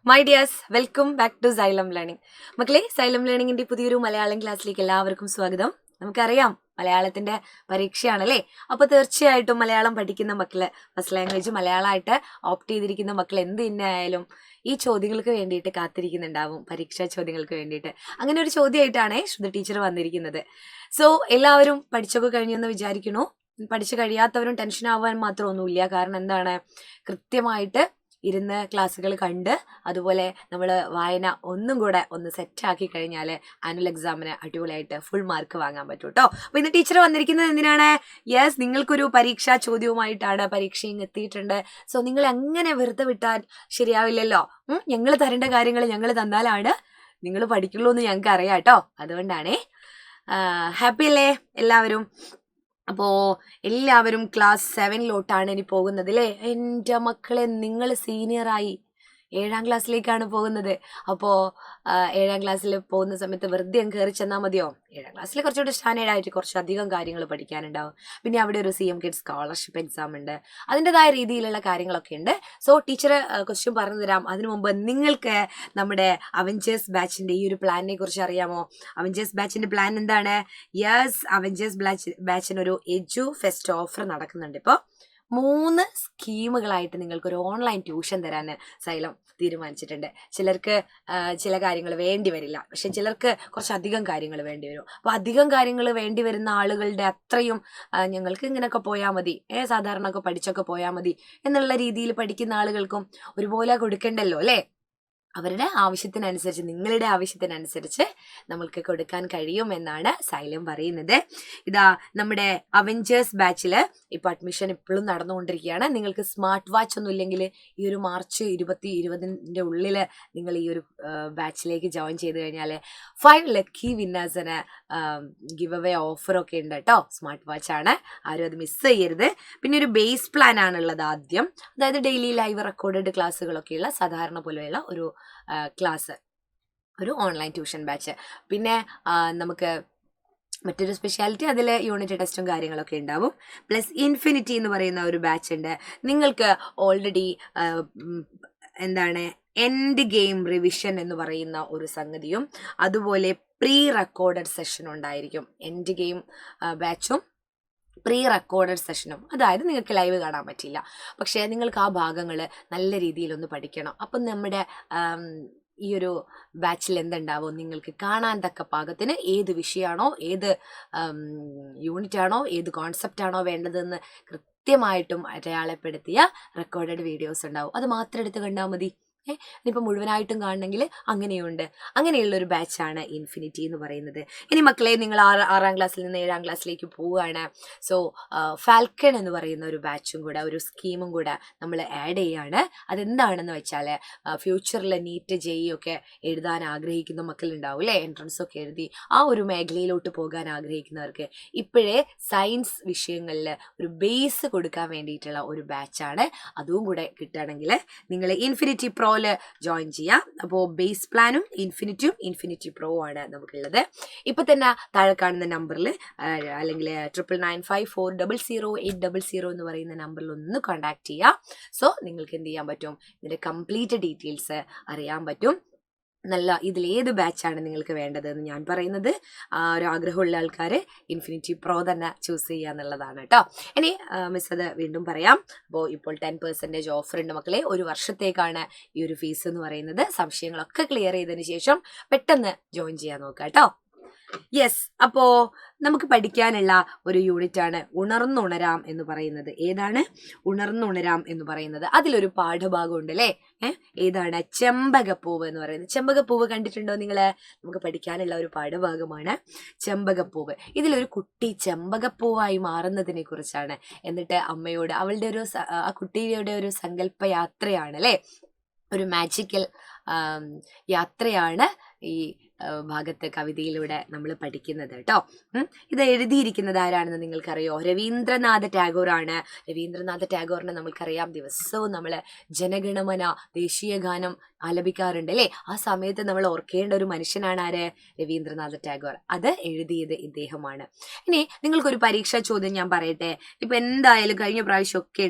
My dears, welcome back to Xylem learning. മക്കളെ, സൈലം ലേണിംഗിന്റെ പുതിയൊരു മലയാളം ക്ലാസ്സിലേക്ക് എല്ലാവർക്കും സ്വാഗതം. നമുക്കറിയാം മലയാളത്തിന്റെ പരീക്ഷയാണല്ലേ. അപ്പൊ തീർച്ചയായിട്ടും മലയാളം പഠിക്കുന്ന മക്കള്, ഫസ്റ്റ് ലാംഗ്വേജ് മലയാളമായിട്ട് ഓപ്റ്റ് ചെയ്തിരിക്കുന്ന മക്കൾ എന്ത് തന്നെയായാലും ഈ ചോദ്യങ്ങൾക്ക് വേണ്ടിയിട്ട് കാത്തിരിക്കുന്നുണ്ടാവും, പരീക്ഷാ ചോദ്യങ്ങൾക്ക് വേണ്ടിയിട്ട്. അങ്ങനെ ഒരു ചോദ്യമായിട്ടാണ് ശ്രുതി ടീച്ചർ വന്നിരിക്കുന്നത്. സോ എല്ലാവരും പഠിച്ചൊക്കെ കഴിഞ്ഞു എന്ന് വിചാരിക്കുന്നു. പഠിച്ചു കഴിയാത്തവരും ടെൻഷൻ ആവാൻ മാത്രമൊന്നുമില്ല. കാരണം എന്താണ്, കൃത്യമായിട്ട് ഇരുന്ന് ക്ലാസ്സുകൾ കണ്ട് അതുപോലെ നമ്മൾ വായന ഒന്നും കൂടെ ഒന്ന് സെറ്റാക്കി കഴിഞ്ഞാൽ ആനുവൽ എക്സാമിന് അടിപൊളിയായിട്ട് ഫുൾ മാർക്ക് വാങ്ങാൻ പറ്റും കേട്ടോ. അപ്പോൾ ഇന്ന് ടീച്ചർ വന്നിരിക്കുന്നത് എന്തിനാണ്? യെസ്, നിങ്ങൾക്കൊരു പരീക്ഷാ ചോദ്യവുമായിട്ടാണ്. പരീക്ഷയും എത്തിയിട്ടുണ്ട്. സോ നിങ്ങൾ എങ്ങനെ വെറുതെ വിട്ടാൽ ശരിയാവില്ലല്ലോ. ഞങ്ങൾ തരേണ്ട കാര്യങ്ങൾ ഞങ്ങൾ തന്നാലാണ് നിങ്ങൾ പഠിക്കുള്ളൂ എന്ന് ഞങ്ങൾക്ക് അറിയാം കേട്ടോ. അതുകൊണ്ടാണേ. ഹാപ്പി അല്ലേ എല്ലാവരും? അപ്പോൾ എല്ലാവരും ക്ലാസ് 7 ഇനി പോകുന്നത് അല്ലേ? എൻ്റെ മക്കളെ, നിങ്ങൾ സീനിയറായി 7ാം ക്ലാസ്സിലേക്കാണ് പോകുന്നത്. അപ്പോൾ 7ാം ക്ലാസ്സിൽ പോകുന്ന സമയത്ത് വെറുതെ അങ്ങ് കയറി ചെന്നാൽ മതിയോ? 7ാം ക്ലാസ്സിൽ കുറച്ചുകൂടി സ്റ്റാൻഡേർഡ് ആയിട്ട് കുറച്ചധികം കാര്യങ്ങൾ പഠിക്കാനുണ്ടാവും. പിന്നെ അവിടെ ഒരു CM കിഡ് സ്കോളർഷിപ്പ് എക്സാം ഉണ്ട്, അതിൻ്റെതായ രീതിയിലുള്ള കാര്യങ്ങളൊക്കെ ഉണ്ട്. സോ ടീച്ചർ ക്വസ്റ്റ്യൻ പറഞ്ഞു തരാം. അതിനു മുമ്പ് നിങ്ങൾക്ക് നമ്മുടെ അവഞ്ചേഴ്സ് ബാച്ചിൻ്റെ ഈ ഒരു പ്ലാനിനെ കുറിച്ച് അറിയാമോ? അവഞ്ചേഴ്സ് ബാച്ചിൻ്റെ പ്ലാൻ എന്താണ്? യെസ്, അവഞ്ചേഴ്സ് ബാച്ചിനൊരു എജു ഫെസ്റ്റ് ഓഫർ നടക്കുന്നുണ്ട്. ഇപ്പോൾ 3 സ്കീമുകളായിട്ട് നിങ്ങൾക്കൊരു ഓൺലൈൻ ട്യൂഷൻ തരാൻ സൈലം തീരുമാനിച്ചിട്ടുണ്ട്. ചിലർക്ക് ചില കാര്യങ്ങൾ വേണ്ടി വരില്ല, പക്ഷെ ചിലർക്ക് കുറച്ചധികം കാര്യങ്ങൾ വേണ്ടി വരും. അപ്പോൾ അധികം കാര്യങ്ങൾ വേണ്ടി വരുന്ന ആളുകളുടെ അത്രയും ഞങ്ങൾക്ക് ഇങ്ങനെയൊക്കെ പോയാൽ മതി, സാധാരണ ഒക്കെ പഠിച്ചൊക്കെ പോയാൽ മതി എന്നുള്ള രീതിയിൽ പഠിക്കുന്ന ആളുകൾക്കും ഒരുപോലെ കൊടുക്കണ്ടല്ലോ അല്ലേ? അവരുടെ ആവശ്യത്തിനനുസരിച്ച്, നിങ്ങളുടെ ആവശ്യത്തിനനുസരിച്ച് നമ്മൾക്ക് കൊടുക്കാൻ കഴിയുമെന്നാണ് സൈലം പറയുന്നത്. ഇതാ നമ്മുടെ അവഞ്ചേഴ്സ് ബാച്ചിൽ ഇപ്പോൾ അഡ്മിഷൻ ഇപ്പോഴും നടന്നുകൊണ്ടിരിക്കുകയാണ്. നിങ്ങൾക്ക് സ്മാർട്ട് വാച്ച് ഒന്നും ഇല്ലെങ്കിൽ ഈ ഒരു മാർച്ച് 2020 ഉള്ളിൽ നിങ്ങൾ ഈ ഒരു ബാച്ചിലേക്ക് ജോയിൻ ചെയ്ത് കഴിഞ്ഞാൽ 5 ലക്കി വിന്നേഴ്സിന് ഗിവ് അവേ ഓഫറൊക്കെ ഉണ്ട് കേട്ടോ. സ്മാർട്ട് വാച്ചാണ്, ആരും അത് മിസ് ചെയ്യരുത്. പിന്നെ ഒരു ബേസ് പ്ലാൻ ആണുള്ളത് ആദ്യം, അതായത് ഡെയിലി ലൈവ് റെക്കോർഡഡ് ക്ലാസ്സുകളൊക്കെയുള്ള സാധാരണ പോലെയുള്ള ഒരു ക്ലാസ്, ഒരു ഓൺലൈൻ ട്യൂഷൻ ബാച്ച്. പിന്നെ നമുക്ക് മറ്റൊരു സ്പെഷ്യാലിറ്റി, അതിൽ യൂണിറ്റ് ടെസ്റ്റും കാര്യങ്ങളൊക്കെ ഉണ്ടാവും. പ്ലസ് ഇൻഫിനിറ്റി എന്ന് പറയുന്ന ഒരു ബാച്ച് ഉണ്ട്. നിങ്ങൾക്ക് ഓൾറെഡി എന്താണ് എൻഡ് ഗെയിം റിവിഷൻ എന്ന് പറയുന്ന ഒരു സംഗതിയും അതുപോലെ പ്രീ റെക്കോർഡഡ് സെഷൻ ഉണ്ടായിരിക്കും. എൻഡ് ഗെയിം ബാച്ചും പ്രീ റെക്കോർഡഡ് സെഷനും, അതായത് നിങ്ങൾക്ക് ലൈവ് കാണാൻ പറ്റില്ല, പക്ഷേ നിങ്ങൾക്ക് ആ ഭാഗങ്ങൾ നല്ല രീതിയിലൊന്ന് പഠിക്കണം. അപ്പം നമ്മുടെ ഈ ഒരു ബാച്ചിൽ എന്തുണ്ടാവും, നിങ്ങൾക്ക് കാണാൻ തക്ക പാകത്തിന് ഏത് വിഷയമാണോ, ഏത് യൂണിറ്റാണോ, ഏത് കോൺസെപ്റ്റാണോ വേണ്ടതെന്ന് കൃത്യമായിട്ടും അടയാളപ്പെടുത്തിയ റെക്കോർഡഡ് വീഡിയോസ് ഉണ്ടാവും. അത് മാത്രം എടുത്ത് കണ്ടാൽ മതി. ഇനിയിപ്പോൾ മുഴുവനായിട്ടും കാണണമെങ്കിൽ അങ്ങനെയുണ്ട്. അങ്ങനെയുള്ളൊരു ബാച്ചാണ് ഇൻഫിനിറ്റി എന്ന് പറയുന്നത്. ഇനി മക്കളെ, നിങ്ങൾ 6ാം ക്ലാസ്സിൽ നിന്ന് 7ാം ക്ലാസ്സിലേക്ക് പോവുകയാണ്. സോ ഫാൽക്കൺ എന്ന് പറയുന്ന ഒരു ബാച്ചും കൂടെ, ഒരു സ്കീമും കൂടെ നമ്മൾ ആഡ് ചെയ്യുകയാണ്. അതെന്താണെന്ന് വെച്ചാൽ, ഫ്യൂച്ചറിൽ നീറ്റ് JEE ഒക്കെ എഴുതാൻ ആഗ്രഹിക്കുന്ന മക്കളുണ്ടാവും അല്ലേ? എൻട്രൻസ് ഒക്കെ എഴുതി ആ ഒരു മേഖലയിലോട്ട് പോകാൻ ആഗ്രഹിക്കുന്നവർക്ക് ഇപ്പോഴേ സയൻസ് വിഷയങ്ങളിൽ ഒരു ബേസ് കൊടുക്കാൻ വേണ്ടിയിട്ടുള്ള ഒരു ബാച്ചാണ്. അതും കൂടെ കിട്ടുകയാണെങ്കിൽ നിങ്ങൾ ഇൻഫിനിറ്റി പ്രോ ജോയിൻ ചെയ്യാം. അപ്പോൾ ബേസ് പ്ലാനും ഇൻഫിനിറ്റിയും ഇൻഫിനിറ്റി പ്രോ ആണ് നമുക്കുള്ളത്. ഇപ്പൊ തന്നെ താഴെ കാണുന്ന നമ്പറിൽ അല്ലെങ്കിൽ 9995400800 എന്ന് പറയുന്ന നമ്പറിൽ ഒന്ന് കോൺടാക്ട് ചെയ്യാം. സോ നിങ്ങൾക്ക് എന്ത് ചെയ്യാൻ പറ്റും, ഇതിന്റെ കംപ്ലീറ്റ് ഡീറ്റെയിൽസ് അറിയാൻ പറ്റും. ഇതിലേത് ബാച്ചാണ് നിങ്ങൾക്ക് വേണ്ടതെന്ന് ഞാൻ പറയുന്നത്. ഒരു ആഗ്രഹമുള്ള ആൾക്കാർ ഇൻഫിനിറ്റി പ്രോ തന്നെ ചൂസ് ചെയ്യുക എന്നുള്ളതാണ് കേട്ടോ. ഇനി മിസ് അത് വീണ്ടും പറയാം. അപ്പോൾ ഇപ്പോൾ 10% ഓഫർ ഉണ്ട് മക്കളെ. 1 വർഷത്തേക്കാണ് ഈ ഒരു ഫീസ് എന്ന് പറയുന്നത്. സംശയങ്ങളൊക്കെ ക്ലിയർ ചെയ്തതിന് ശേഷം പെട്ടെന്ന് ജോയിൻ ചെയ്യാൻ നോക്കാം കേട്ടോ. യെസ്, അപ്പോൾ നമുക്ക് പഠിക്കാനുള്ള ഒരു യൂണിറ്റാണ് ഉണർന്നുണരാം എന്ന് പറയുന്നത്. ഏതാണ് ഉണർന്നുണരാം എന്ന് പറയുന്നത്? അതിലൊരു പാഠഭാഗം ഉണ്ട് അല്ലേ? ഏതാണ്? ചെമ്പകപ്പൂവ് എന്ന് പറയുന്നത്. ചെമ്പകപ്പൂവ് കണ്ടിട്ടുണ്ടോ നിങ്ങൾ? നമുക്ക് പഠിക്കാനുള്ള ഒരു പാഠഭാഗമാണ് ചെമ്പകപ്പൂവ്. ഇതിലൊരു കുട്ടി ചെമ്പകപ്പൂവായി മാറുന്നതിനെ കുറിച്ചാണ്. എന്നിട്ട് അമ്മയോട് അവളുടെ ഒരു ആ കുട്ടിയുടെ ഒരു സങ്കല്പ യാത്രയാണ് അല്ലേ, ഒരു മാജിക്കൽ യാത്രയാണ് ഈ ഭാഗത്ത് കവിതയിലൂടെ നമ്മൾ പഠിക്കുന്നത് കേട്ടോ. ഇത് എഴുതിയിരിക്കുന്നത് ആരാണെന്ന് നിങ്ങൾക്കറിയോ? രവീന്ദ്രനാഥ ടാഗോറാണ്. രവീന്ദ്രനാഥ ടാഗോറിനെ നമ്മൾക്കറിയാം, ദിവസവും നമ്മൾ ജനഗണമന ദേശീയ ഗാനം ആലപിക്കാറുണ്ട് അല്ലേ? ആ സമയത്ത് നമ്മൾ ഓർക്കേണ്ട ഒരു മനുഷ്യനാണ് ആര്? രവീന്ദ്രനാഥ ടാഗോർ. അത് എഴുതിയത് ഇദ്ദേഹമാണ്. ഇനി നിങ്ങൾക്കൊരു പരീക്ഷാ ചോദ്യം ഞാൻ പറയട്ടെ. ഇപ്പൊ എന്തായാലും കഴിഞ്ഞ പ്രാവശ്യം ഒക്കെ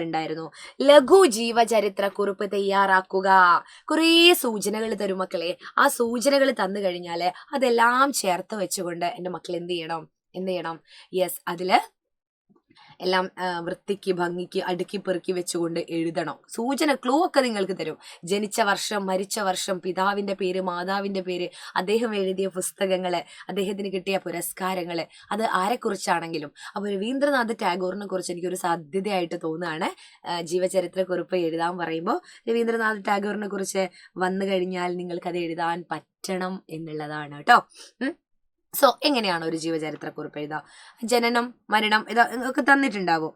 ഉണ്ടായിരുന്നു, ലഘു ജീവചരിത്ര കുറിപ്പ് തയ്യാറാക്കുക. കുറേ സൂചനകൾ തരും മക്കളെ. ആ സൂചനകൾ തന്നു കഴിഞ്ഞാല് അതെല്ലാം ചേർത്ത് വെച്ചുകൊണ്ട് എന്റെ മക്കൾ എന്ത് ചെയ്യണം? യെസ്, അതില് എല്ലാം വൃത്തിക്ക് ഭംഗിക്ക് അടുക്കി പെറുക്കി വെച്ചുകൊണ്ട് എഴുതണം. സൂചന ക്ലൂ ഒക്കെ നിങ്ങൾക്ക് തരും. ജനിച്ച വർഷം, മരിച്ച വർഷം, പിതാവിന്റെ പേര്, മാതാവിന്റെ പേര്, അദ്ദേഹം എഴുതിയ പുസ്തകങ്ങള്, അദ്ദേഹത്തിന് കിട്ടിയ പുരസ്കാരങ്ങള്, അത് ആരെക്കുറിച്ചാണെങ്കിലും. അപ്പൊ രവീന്ദ്രനാഥ് ടാഗോറിനെ കുറിച്ച് എനിക്കൊരു സാധ്യതയായിട്ട് തോന്നുകയാണ്. ജീവചരിത്രക്കുറിപ്പ് എഴുതാൻ പറയുമ്പോൾ രവീന്ദ്രനാഥ് ടാഗോറിനെ കുറിച്ച് വന്നു കഴിഞ്ഞാൽ നിങ്ങൾക്കത് എഴുതാൻ പറ്റണം എന്നുള്ളതാണ് കേട്ടോ. സോ എങ്ങനെയാണ് ഒരു ജീവചരിത്രക്കുറിപ്പ് എഴുതുക? ജനനം, മരണം ഒക്കെ തന്നിട്ടുണ്ടാവും.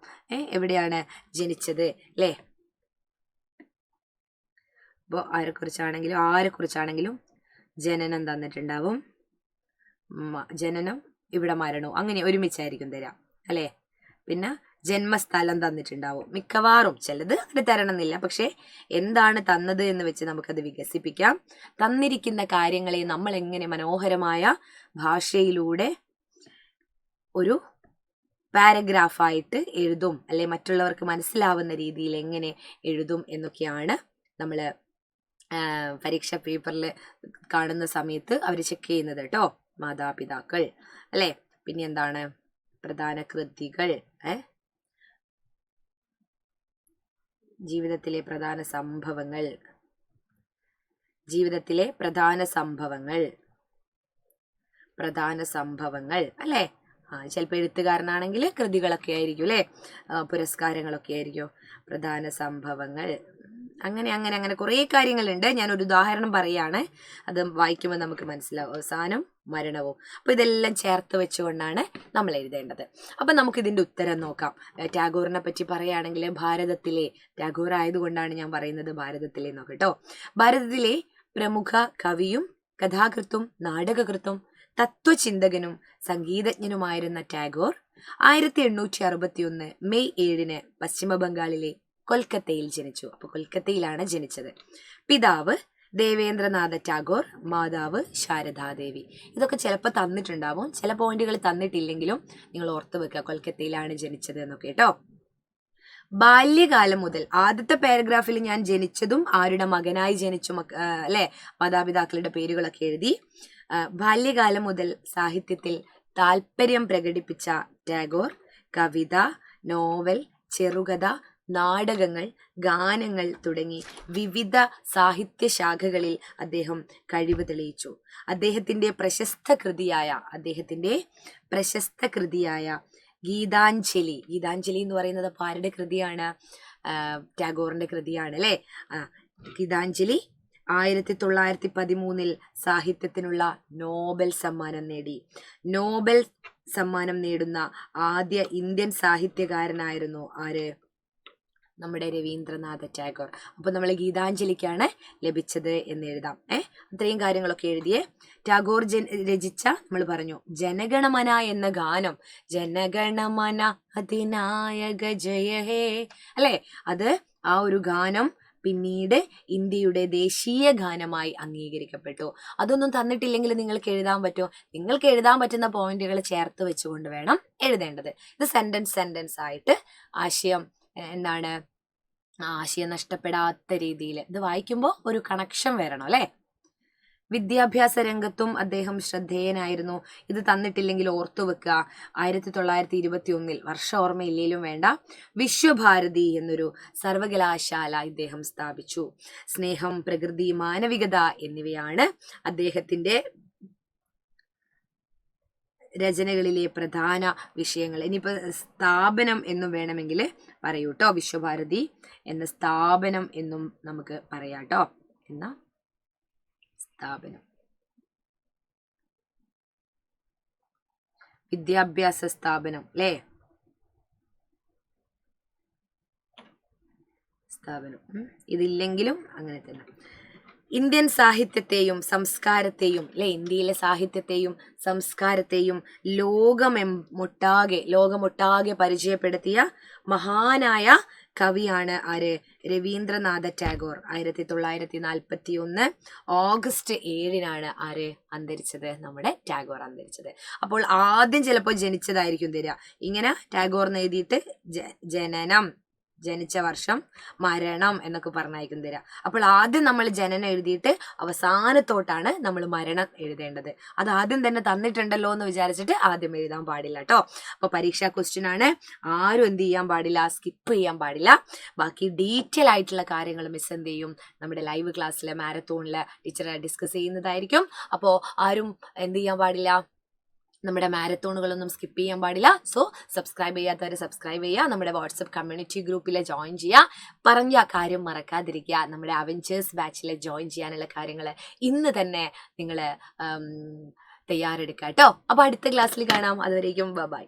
എവിടെയാണ് ജനിച്ചത് അല്ലേ? അപ്പോൾ ആരെക്കുറിച്ചാണെങ്കിലും ജനനം തന്നിട്ടുണ്ടാവും, ജനനം, ഇവിടെ മരണവും, അങ്ങനെ ഒരുമിച്ചായിരിക്കും തരാം അല്ലേ? പിന്നെ ജന്മസ്ഥലം തന്നിട്ടുണ്ടാവും. മിക്കവാറും, ചിലത് അങ്ങനെ തരണമെന്നില്ല, പക്ഷെ എന്താണ് തന്നത് എന്ന് വെച്ച് നമുക്കത് വികസിപ്പിക്കാം. തന്നിരിക്കുന്ന കാര്യങ്ങളെ നമ്മൾ എങ്ങനെ മനോഹരമായ ഭാഷയിലൂടെ ഒരു പാരഗ്രാഫായിട്ട് എഴുതും, അല്ലെ മറ്റുള്ളവർക്ക് മനസ്സിലാവുന്ന രീതിയിൽ എങ്ങനെ എഴുതും എന്നൊക്കെയാണ് നമ്മൾ പരീക്ഷാ പേപ്പറിൽ കാണുന്ന സമയത്ത് അവർ ചെക്ക് ചെയ്യുന്നത് കേട്ടോ. മാതാപിതാക്കൾ അല്ലെ, പിന്നെ എന്താണ് പ്രധാന കൃതികൾ, ജീവിതത്തിലെ പ്രധാന സംഭവങ്ങൾ അല്ലെ. ചിലപ്പോൾ എഴുത്തുകാരനാണെങ്കിൽ കൃതികളൊക്കെ ആയിരിക്കും അല്ലെ, പുരസ്കാരങ്ങളൊക്കെ ആയിരിക്കും. പ്രധാന സംഭവങ്ങൾ, അങ്ങനെ കുറേ കാര്യങ്ങളുണ്ട്. ഞാനൊരു ഉദാഹരണം പറയാണ്, അത് വായിക്കുമ്പോൾ നമുക്ക് മനസ്സിലാവും. അവസാനം മരണവും. അപ്പൊ ഇതെല്ലാം ചേർത്ത് വെച്ചുകൊണ്ടാണ് നമ്മൾ എഴുതേണ്ടത്. അപ്പൊ നമുക്ക് ഇതിന്റെ ഉത്തരം നോക്കാം. ടാഗോറിനെ പറ്റി പറയുകയാണെങ്കിൽ ഭാരതത്തിലെ, ടാഗോർ ആയതുകൊണ്ടാണ് ഞാൻ പറയുന്നത് ഭാരതത്തിലെ നോക്കാം കേട്ടോ. ഭാരതത്തിലെ പ്രമുഖ കവിയും കഥാകൃത്തും നാടകകൃത്തും തത്വചിന്തകനും സംഗീതജ്ഞനുമായിരുന്ന ടാഗോർ 1861 മെയ് 7 പശ്ചിമ ബംഗാളിലെ കൊൽക്കത്തയിൽ ജനിച്ചു. അപ്പൊ കൊൽക്കത്തയിലാണ് ജനിച്ചത്. പിതാവ് ദേവേന്ദ്രനാഥ ടാഗോർ, മാതാവ് ശാരദാദേവി. ഇതൊക്കെ ചിലപ്പോൾ തന്നിട്ടുണ്ടാവും, ചില പോയിന്റുകൾ തന്നിട്ടില്ലെങ്കിലും നിങ്ങൾ ഓർത്ത് വെക്കുക കൊൽക്കത്തയിലാണ് ജനിച്ചത് എന്നൊക്കെ കേട്ടോ. ബാല്യകാലം മുതൽ, ആദ്യത്തെ പാരഗ്രാഫിൽ ഞാൻ ജനിച്ചതും ആരുടെ മകനായി ജനിച്ചു അല്ലെ, മാതാപിതാക്കളുടെ പേരുകളൊക്കെ എഴുതി. ബാല്യകാലം മുതൽ സാഹിത്യത്തിൽ താല്പര്യം പ്രകടിപ്പിച്ച ടാഗോർ കവിത, നോവൽ, ചെറുകഥ, നാടകങ്ങൾ, ഗാനങ്ങൾ തുടങ്ങി വിവിധ സാഹിത്യ ശാഖകളിൽ അദ്ദേഹം കഴിവ് തെളിയിച്ചു. അദ്ദേഹത്തിന്റെ പ്രശസ്ത കൃതിയായ ഗീതാഞ്ജലി എന്ന് പറയുന്നത് ആരുടെ കൃതിയാണ്? ടാഗോറിന്റെ കൃതിയാണ് അല്ലെ. ഗീതാഞ്ജലി 1913 സാഹിത്യത്തിനുള്ള നോബൽ സമ്മാനം നേടി. നോബൽ സമ്മാനം നേടുന്ന ആദ്യ ഇന്ത്യൻ സാഹിത്യകാരനായിരുന്നു ആര്? നമ്മുടെ രവീന്ദ്രനാഥ ടാഗോർ. അപ്പൊ നമ്മൾ ഗീതാഞ്ജലിക്കാണ് ലഭിച്ചത് എന്ന് എഴുതാം. അത്രയും കാര്യങ്ങളൊക്കെ എഴുതിയേ. ടാഗോർ രചിച്ച, നമ്മൾ പറഞ്ഞു, ജനഗണമന എന്ന ഗാനം, ജനഗണമന അതിനായക ജയ ഹേ അല്ലെ, അത് ആ ഒരു ഗാനം പിന്നീട് ഇന്ത്യയുടെ ദേശീയ ഗാനമായി അംഗീകരിക്കപ്പെട്ടു. അതൊന്നും തന്നിട്ടില്ലെങ്കിൽ നിങ്ങൾക്ക് എഴുതാൻ പറ്റുമോ? നിങ്ങൾക്ക് എഴുതാൻ പറ്റുന്ന പോയിന്റുകൾ ചേർത്ത് വെച്ചുകൊണ്ട് വേണം എഴുതേണ്ടത്. ഇത് സെന്റൻസ് ആയിട്ട് ആശയം എന്താണ്, ആശയം നഷ്ടപ്പെടാത്ത രീതിയിൽ ഇത് വായിക്കുമ്പോൾ ഒരു കണക്ഷൻ വരണം അല്ലെ. വിദ്യാഭ്യാസ രംഗത്തും അദ്ദേഹം ശ്രദ്ധേയനായിരുന്നു. ഇത് തന്നിട്ടില്ലെങ്കിൽ ഓർത്തു വെക്കുക. 1921 വർഷം ഓർമ്മയില്ലേലും വേണ്ട, വിശ്വഭാരതി എന്നൊരു സർവകലാശാല ഇദ്ദേഹം സ്ഥാപിച്ചു. സ്നേഹം, പ്രകൃതി, മാനവികത എന്നിവയാണ് അദ്ദേഹത്തിന്റെ രചനകളിലെ പ്രധാന വിഷയങ്ങൾ. ഇനിയിപ്പോ സ്ഥാപനം എന്നും വേണമെങ്കിൽ പറയൂട്ടോ, വിശ്വഭാരതി എന്ന സ്ഥാപനം എന്നും നമുക്ക് പറയാട്ടോ. എന്നാ സ്ഥാപനം, വിദ്യാഭ്യാസ സ്ഥാപനം അല്ലേ, സ്ഥാപനം. ഇതില്ലെങ്കിലും അങ്ങനെ തന്നെ. ഇന്ത്യൻ സാഹിത്യത്തെയും സംസ്കാരത്തെയും അല്ലെ, ഇന്ത്യയിലെ സാഹിത്യത്തെയും സംസ്കാരത്തെയും ലോകമൊട്ടാകെ പരിചയപ്പെടുത്തിയ മഹാനായ കവിയാണ് ആര്? രവീന്ദ്രനാഥ ടാഗോർ. 1941 ഓഗസ്റ്റ് 7 ആര് അന്തരിച്ചത്? നമ്മുടെ ടാഗോർ അന്തരിച്ചത്. അപ്പോൾ ആദ്യം ചിലപ്പോൾ ജനിച്ചതായിരിക്കും തരിക. ഇങ്ങനെ ടാഗോർ എന്ന് എഴുതിയിട്ട് ജനനം, ജനിച്ച വർഷം, മരണം എന്നൊക്കെ പറഞ്ഞായിരിക്കും തരിക. അപ്പോൾ ആദ്യം നമ്മൾ ജനനം എഴുതിയിട്ട് അവസാനത്തോട്ടാണ് നമ്മൾ മരണം എഴുതേണ്ടത്. അത് ആദ്യം തന്നെ തന്നിട്ടുണ്ടല്ലോ എന്ന് വിചാരിച്ചിട്ട് ആദ്യം എഴുതാൻ പാടില്ല കേട്ടോ. അപ്പോൾ പരീക്ഷാ ക്വസ്റ്റ്യൻ ആണ്. ആരും എന്ത് ചെയ്യാൻ പാടില്ല, സ്കിപ്പ് ചെയ്യാൻ പാടില്ല. ബാക്കി ഡീറ്റെയിൽ ആയിട്ടുള്ള കാര്യങ്ങൾ മിസ് എന്ത് ചെയ്യും, നമ്മുടെ ലൈവ് ക്ലാസ്സിലെ മാരത്തോണില് ടീച്ചറെ ഡിസ്കസ് ചെയ്യുന്നതായിരിക്കും. അപ്പോൾ ആരും എന്ത് ചെയ്യാൻ പാടില്ല, നമ്മുടെ മാരത്തോണുകളൊന്നും സ്കിപ്പ് ചെയ്യാൻ പാടില്ല. സോ സബ്സ്ക്രൈബ് ചെയ്യാത്തവർ സബ്സ്ക്രൈബ് ചെയ്യുക, നമ്മുടെ വാട്സപ്പ് കമ്മ്യൂണിറ്റി ഗ്രൂപ്പിൽ ജോയിൻ ചെയ്യുക, പറഞ്ഞ കാര്യം മറക്കാതിരിക്കുക. നമ്മുടെ അവഞ്ചേഴ്സ് ബാച്ചിൽ ജോയിൻ ചെയ്യാനുള്ള കാര്യങ്ങൾ ഇന്ന് തന്നെ നിങ്ങൾ തയ്യാറെടുക്കുക കേട്ടോ. അപ്പോൾ അടുത്ത ക്ലാസ്സിൽ കാണാം. അതുവരേക്കും ബൈ.